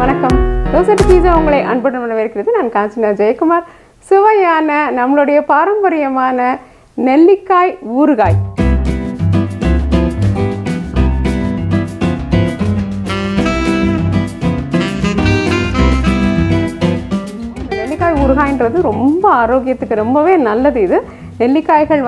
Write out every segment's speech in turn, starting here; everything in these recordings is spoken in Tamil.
வணக்கம். ரோசட்டி பீஸா உங்களை அன்புடன் வரவேற்கிறது. நான் காஞ்சனா ஜெயக்குமார். சுவையான நம்மளுடைய பாரம்பரியமான நெல்லிக்காய் ஊறுகாய். நெல்லிக்காய் ஊறுகாய்ன்றது ரொம்ப ஆரோக்கியத்துக்கு ரொம்பவே நல்லது. இது நெல்லிக்காய்கள்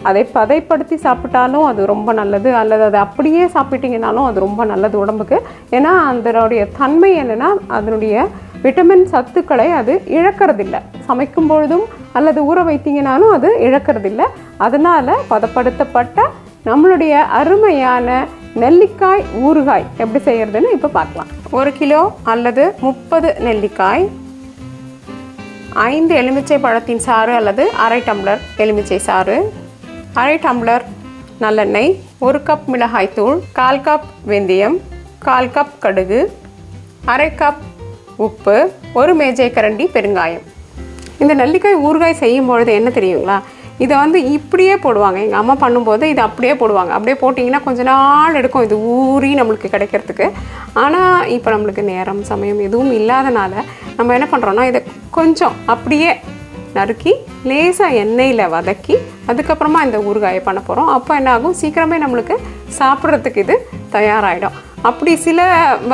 அதை பதைப்படுத்தி சாப்பிட்டாலும் அது ரொம்ப நல்லது, அல்லது அதை அப்படியே சாப்பிட்டீங்கனாலும் அது ரொம்ப நல்லது உடம்புக்கு. ஏன்னா அதனுடைய தன்மை என்னென்னா, அதனுடைய விட்டமின் சத்துக்களை அது இழக்கிறதில்லை. சமைக்கும் பொழுதும் அல்லது ஊற வைத்தீங்கனாலும் அது இழக்கிறதில்லை. அதனால் பதப்படுத்தப்பட்ட நம்மளுடைய அருமையான நெல்லிக்காய் ஊறுகாய் எப்படி செய்கிறதுன்னு இப்போ பார்க்கலாம். 1 கிலோ அல்லது 30 நெல்லிக்காய், 5 எலுமிச்சை பழத்தின் சாறு அல்லது அரை டம்ளர் எலுமிச்சை சாறு, அரை டம்ளர் நல்லெண்ணெய், 1 கப் மிளகாய்த்தூள், 1/4 கப் வெந்தயம், 1/4 கப் கடுகு, அரை கப் உப்பு, 1 மேஜை கரண்டி பெருங்காயம். இந்த நெல்லிக்காய் ஊறுகாய் செய்யும் பொழுது என்ன தெரியுங்களா, இதை இப்படியே போடுவாங்க. எங்கள் அம்மா பண்ணும்போது இதை அப்படியே போடுவாங்க. அப்படியே போட்டிங்கன்னா கொஞ்ச நாள் எடுக்கும் இது ஊறி நம்மளுக்கு கிடைக்கிறதுக்கு. ஆனால் இப்போ நம்மளுக்கு நேரம் சமயம் எதுவும் இல்லாதனால நம்ம என்ன பண்ணுறோன்னா, இதை கொஞ்சம் அப்படியே நறுக்கி லேசாக எண்ணெயில் வதக்கி அதுக்கப்புறமா இந்த ஊறுகாயை பண்ண போகிறோம். அப்போ என்ன ஆகும், சீக்கிரமே நம்மளுக்கு சாப்பிட்றதுக்கு இது தயாராகிடும். அப்படி சில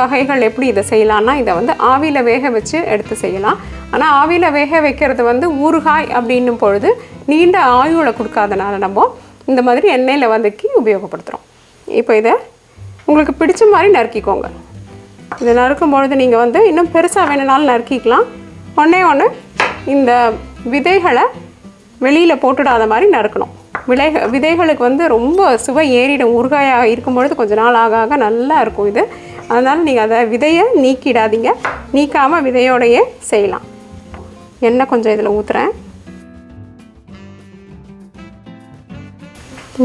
வகைகள் எப்படி இதை செய்யலான்னா, இதை ஆவியில் வேக வச்சு எடுத்து செய்யலாம். ஆனால் ஆவியில் வேக வைக்கிறது ஊறுகாய் அப்படின்னும் பொழுது நீண்ட ஆயுளை கொடுக்காதனால நம்ம இந்த மாதிரி எண்ணெயில் வதக்கி உபயோகப்படுத்துகிறோம். இப்போ இதை உங்களுக்கு பிடிச்ச மாதிரி நறுக்கிக்கோங்க. இதை நறுக்கும் பொழுது நீங்கள் இன்னும் பெருசாக வேணுனாலும் நறுக்கிக்கலாம். ஒன்று இந்த விதைகளை வெளியில் போட்டுடாத மாதிரி நறுக்கணும். விதைகளுக்கு ரொம்ப சுவை ஏறிடும். ஊறுகாயாக இருக்கும் பொழுது கொஞ்சம் நாள் ஆக ஆக நல்லா இருக்கும் இது. அதனால் நீங்கள் அதை விதையை நீக்கிடாதீங்க. நீக்காமல் விதையோடையே செய்யலாம். எண்ணெய் கொஞ்சம் இதில் ஊற்றுறேன்.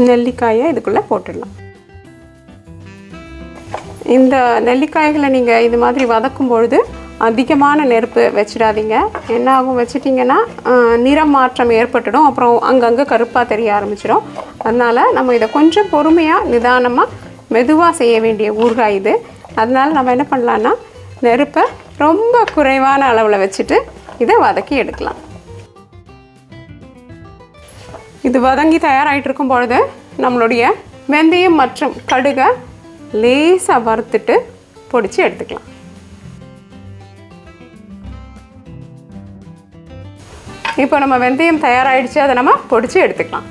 நெல்லிக்காயை இதுக்குள்ளே போட்டுடலாம். இந்த நெல்லிக்காய்களை நீங்கள் இது மாதிரி வதக்கும் பொழுது அதிகமான நெருப்பு வச்சிடாதீங்க. என்ன ஆகும், வச்சிட்டிங்கன்னா நிறம் மாற்றம் ஏற்பட்டுடும். அப்புறம் அங்கங்கே கருப்பாக தெரிய ஆரம்பிச்சிடும். அதனால் நம்ம இதை கொஞ்சம் பொறுமையாக நிதானமாக மெதுவாக செய்ய வேண்டிய ஊறுகாய் இது. அதனால் நம்ம என்ன பண்ணலான்னா, நெருப்பை ரொம்ப குறைவான அளவில் வச்சுட்டு இதை வதக்கி எடுக்கலாம். இது வதங்கி தயாராகிட்டு இருக்கும் பொழுது நம்மளுடைய வெந்தயம் மற்றும் கடுகை லேசாக வறுத்துட்டு பொடிச்சு எடுத்துக்கலாம். இப்போ நம்ம வெந்தயம் தயாராகிடுச்சு, அதை நம்ம பொடிச்சு எடுத்துக்கலாம்.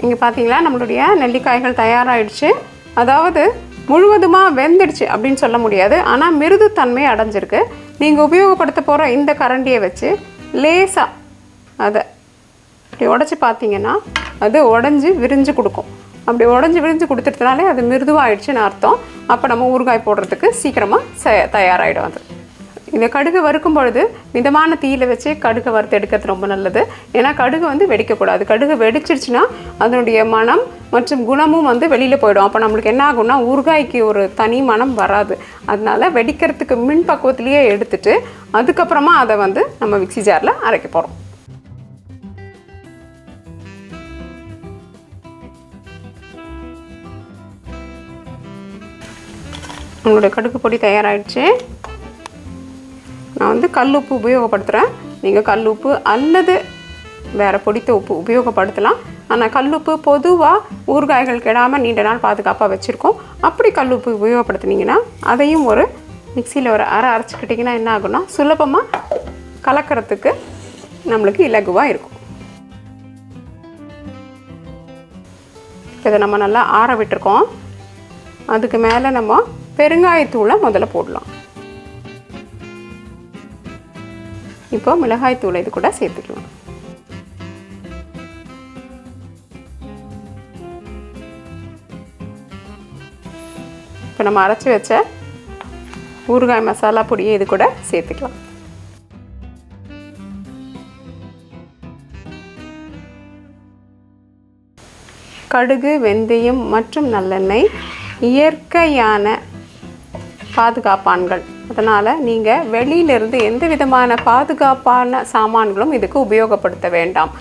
இங்கே பார்த்தீங்களா, நம்மளுடைய நெல்லிக்காய்கள் தயாராகிடுச்சு. அதாவது முழுவதுமாக வெந்துடுச்சு அப்படின்னு சொல்ல முடியாது, ஆனால் மிருதுத்தன்மை அடைஞ்சிருக்கு. நீங்கள் உபயோகப்படுத்த போகிற இந்த கரண்டியை வச்சு லேசாக அதை இப்படி உடச்சி பார்த்தீங்கன்னா அது உடஞ்சி விரிஞ்சு கொடுக்கும். அப்படி உடஞ்சி விரிஞ்சு கொடுத்துட்டதுனாலே அது மிருதுவாகிடுச்சுன்னு அர்த்தம். அப்போ நம்ம ஊறுகாய் போடுறதுக்கு சீக்கிரமாக தயாராகிடும். அது இந்த கடுகு வறுக்கும் பொழுது மிதமான தீயில் வச்சு கடுகு வறுத்து எடுக்கிறது ரொம்ப நல்லது. ஏன்னா கடுகு வெடிக்கக்கூடாது. கடுகு வெடிச்சிருச்சுன்னா அதனுடைய மனம் மற்றும் குணமும் வெளியில் போயிடும். அப்போ நம்மளுக்கு என்ன ஆகும்னா, ஊறுகாய்க்கு ஒரு தனி மனம் வராது. அதனால வெடிக்கிறதுக்கு மின் பக்குவத்திலேயே எடுத்துட்டு அதுக்கப்புறமா அதை நம்ம மிக்ஸி ஜாரில் அரைக்க போகிறோம். நம்மளுடைய கடுகு பொடி தயாராகிடுச்சு. நான் கல் உப்பு உபயோகப்படுத்துகிறேன். நீங்கள் கல் உப்பு அல்லது வேறு பொடித்த உப்பு உபயோகப்படுத்தலாம். ஆனால் கல் உப்பு பொதுவாக ஊறுகாய்கள் கெடாமல் நீண்ட நாள் பாதுகாப்பாக வச்சுருக்கோம். அப்படி கல் உப்பு உபயோகப்படுத்துனீங்கன்னா அதையும் ஒரு மிக்சியில் ஒரு அரைச்சிக்கிட்டிங்கன்னா என்ன ஆகும்னா, சுலபமாக கலக்கிறதுக்கு நம்மளுக்கு இலகுவாக இருக்கும். இதை நம்ம நல்லா ஆற விட்டுருக்கோம். அதுக்கு மேலே நம்ம பெருங்காயத்தூளை முதல்ல போடலாம். இப்போ மிளகாய்த்தூளை இது கூட சேர்த்துக்கலாம். இப்போ நம்ம அரைச்சி வச்ச ஊறுகாய் மசாலா பொடியை இது கூட சேர்த்துக்கலாம். கடுகு, வெந்தயம் மற்றும் நல்லெண்ணெய் இயற்கையான பாதுகாப்பான்கள். அதனால் நீங்கள் வெளியிலிருந்து எந்த விதமான பாதுகாப்பான சாமான்களும் இதுக்கு உபயோகப்படுத்த வேண்டாம்.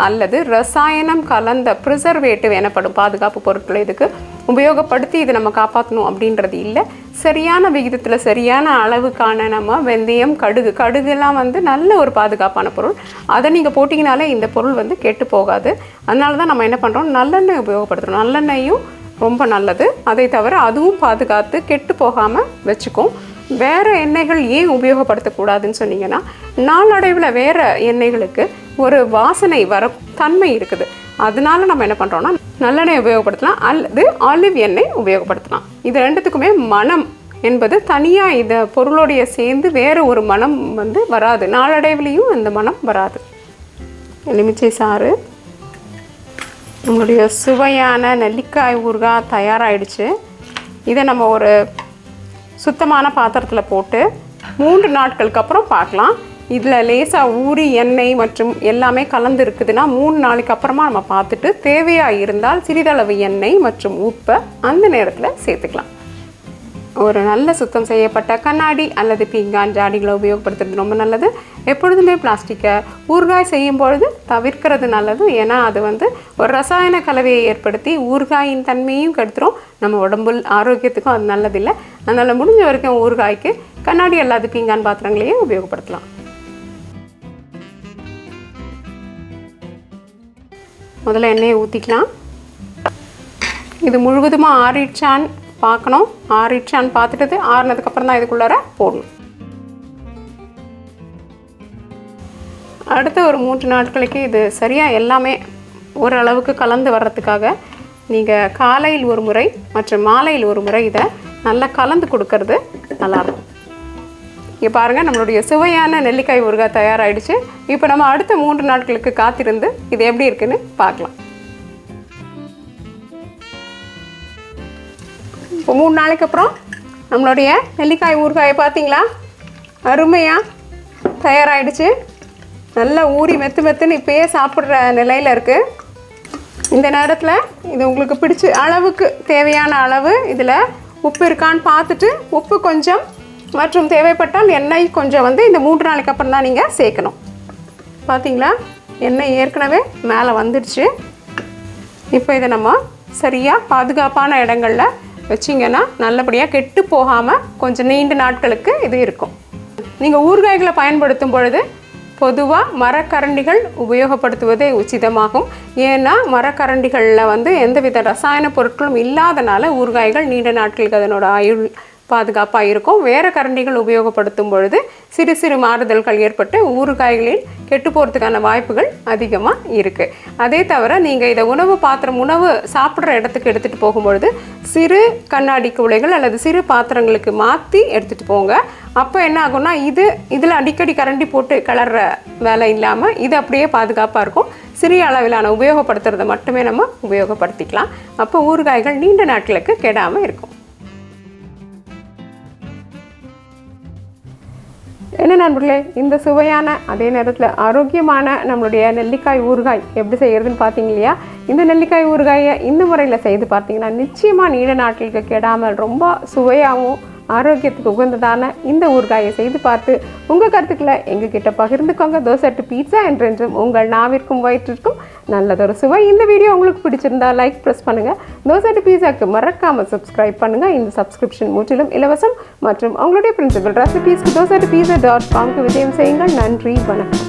அல்லது ரசாயனம் கலந்த ப்ரிசர்வேட்டிவ் எனப்படும் பாதுகாப்பு பொருட்களை இதுக்கு உபயோகப்படுத்தி இதை நம்ம காப்பாற்றணும் அப்படின்றது இல்லை. சரியான விகிதத்தில் சரியான அளவுக்கான நம்ம வெந்தயம், கடுகுலாம் நல்ல ஒரு பாதுகாப்பான பொருள். அதை நீங்கள் போட்டிங்கனாலே இந்த பொருள் கெட்டு போகாது. அதனால தான் நம்ம என்ன பண்ணுறோம், நல்லெண்ணெய் உபயோகப்படுத்துகிறோம். நல்லெண்ணெயும் ரொம்ப நல்லது. அதை தவிர அதுவும் பாதுகாத்து கெட்டு போகாமல் வச்சுக்கும். வேறு எண்ணெய்கள் ஏன் உபயோகப்படுத்தக்கூடாதுன்னு சொன்னீங்கன்னா, நாளடைவில் வேறு எண்ணெய்களுக்கு ஒரு வாசனை வர தன்மை இருக்குது. அதனால நம்ம என்ன பண்ணுறோன்னா நல்லெண்ணெய் உபயோகப்படுத்தலாம் அல்லது ஆலிவ் எண்ணெய் உபயோகப்படுத்தலாம். இது ரெண்டுத்துக்குமே மனம் என்பது தனியாக இந்த பொருளோடைய சேர்ந்து வேறு ஒரு மனம் வராது. நாளடைவுலேயும் அந்த மனம் வராது. எலுமிச்சை சாறு, நம்மளுடைய சுவையான நெல்லிக்காய் ஊறுகாய் தயாராகிடுச்சு. இதை நம்ம ஒரு சுத்தமான பாத்திரத்தில் போட்டு 3 நாட்களுக்கு அப்புறம் பார்க்கலாம். இதில் லேசாக ஊறி எண்ணெய் மற்றும் எல்லாமே கலந்து இருக்குதுன்னா 3 நாளைக்கு அப்புறமா நம்ம பார்த்துட்டு தேவையாக இருந்தால் சிறிதளவு எண்ணெய் மற்றும் உப்பை அந்த நேரத்தில் சேர்த்துக்கலாம். ஒரு நல்ல சுத்தம் செய்யப்பட்ட கண்ணாடி அல்லது பீங்கான் ஜாடிகளை உபயோகப்படுத்துறது ரொம்ப நல்லது. எப்பொழுதுமே பிளாஸ்டிக்கை ஊறுகாய் செய்யும் பொழுது தவிர்க்கிறது நல்லது. ஏன்னா அது ஒரு ரசாயன கலவையை ஏற்படுத்தி ஊறுகாயின் தன்மையும் கெடுத்துரும். நம்ம உடம்பு ஆரோக்கியத்துக்கும் அது நல்லதில்லை. அதனால் முடிஞ்ச வரைக்கும் ஊறுகாய்க்கு கண்ணாடி அல்லது பீங்கான் பாத்திரங்களையே உபயோகப்படுத்தலாம். முதல்ல எண்ணெயை ஊற்றிக்கலாம். இது முழுவதுமாக ஆறிடுச்சான்னு பார்க்கணும். ஆறிடுச்சான்னு பார்த்துட்டு ஆறினதுக்கப்புறம் தான் இதுக்குள்ளார போடணும். அடுத்த ஒரு 3 நாட்களுக்கு இது சரியாக எல்லாமே ஓரளவுக்கு கலந்து வர்றதுக்காக நீங்கள் காலையில் ஒரு முறை மற்றும் மாலையில் ஒரு முறை இதை நல்லா கலந்து கொடுக்கறது நல்லாயிருக்கும். இங்கே பாருங்கள், நம்மளுடைய சுவையான நெல்லிக்காய் ஊறுகாய் தயாராகிடுச்சு. இப்போ நம்ம அடுத்த 3 நாட்களுக்கு காத்திருந்து இது எப்படி இருக்குன்னு பார்க்கலாம். இப்போ 3 நாளைக்கு அப்புறம் நம்மளுடைய நெல்லிக்காய் ஊறுகாயை பார்த்தீங்களா, அருமையாக தயாராகிடுச்சு. நல்லா ஊறி மெத்துன்னு இப்போயே சாப்பிட்ற நிலையில் இருக்குது. இந்த நேரத்தில் இது உங்களுக்கு பிடிச்ச அளவுக்கு தேவையான அளவு இதில் உப்பு இருக்கான்னு பார்த்துட்டு உப்பு கொஞ்சம் மற்றும் தேவைப்பட்டால் எண்ணெய் கொஞ்சம் இந்த 3 நாளைக்கு அப்புறம் தான் நீங்கள் சேர்க்கணும். பார்த்தீங்களா, எண்ணெய் ஏற்கனவே மேலே வந்துடுச்சு. இப்போ இதை நம்ம சரியாக பாதுகாப்பான இடங்களில் வச்சிங்கன்னா நல்லபடியாக கெட்டு போகாமல் கொஞ்சம் நீண்ட நாட்களுக்கு இது இருக்கும். நீங்கள் ஊறுகாய்களை பயன்படுத்தும் பொழுது பொதுவாக மரக்கரண்டிகள் உபயோகப்படுத்துவதே உச்சிதமாகும். ஏன்னா மரக்கரண்டிகளில் எந்தவித ரசாயன பொருட்களும் இல்லாதனால ஊறுகாய்கள் நீண்ட நாட்களுக்கு அதனோட ஆயுள் பாதுகாப்பாக இருக்கும். வேறு கரண்டிகள் உபயோகப்படுத்தும் பொழுது சிறு சிறு மாறுதல்கள் ஏற்பட்டு ஊறுகாய்களில் கெட்டு போகிறதுக்கான வாய்ப்புகள் அதிகமாக இருக்குது. அதே தவிர நீங்கள் இதை உணவு சாப்பிட்ற இடத்துக்கு எடுத்துகிட்டு போகும்பொழுது சிறு கண்ணாடி குவளைகள் அல்லது சிறு பாத்திரங்களுக்கு மாற்றி எடுத்துகிட்டு போங்க. அப்போ என்ன ஆகும்னா இதில் அடிக்கடி கரண்டி போட்டு கிளற வேலை இல்லாமல் இது அப்படியே பாதுகாப்பாக இருக்கும். சிறிய அளவிலான உபயோகப்படுத்துறதை மட்டுமே நம்ம உபயோகப்படுத்திக்கலாம். அப்போ ஊறுகாய்கள் நீண்ட நாட்களுக்கு கெடாமல் இருக்கும். என்ன நண்பர்களே, இந்த சுவையான அதே நேரத்தில் ஆரோக்கியமான நம்மளுடைய நெல்லிக்காய் ஊறுகாய் எப்படி செய்கிறதுன்னு பார்த்தீங்க இல்லையா? இந்த நெல்லிக்காய் ஊறுகாயை இந்த முறையில் செய்து பார்த்தீங்கன்னா நிச்சயமாக நீண்ட நாட்களுக்கு கெடாமல் ரொம்ப சுவையாகவும் ஆரோக்கியத்துக்கு உகந்ததான இந்த ஊறுகாயை செய்து பார்த்து உங்கள் கருத்துக்களை எங்ககிட்ட பகிர்ந்துக்கோங்க. தோசை பீட்சா என்றென்றும் உங்கள் நாவிற்கும் வயிற்றிற்கும் நல்லதொரு சுவை. இந்த வீடியோ உங்களுக்கு பிடிச்சிருந்தா லைக் ப்ரெஸ் பண்ணுங்கள். தோசை பீட்சாக்கு மறக்காமல் சப்ஸ்கிரைப் பண்ணுங்கள். இந்த சப்ஸ்கிரிப்ஷன் முற்றிலும் இலவசம். மற்றும் உங்களுடைய பிரின்சிபல் ரெசிபீஸ்க்கு dosa2pizza.com விஜயம் செய்யுங்கள். நன்றி, வணக்கம்.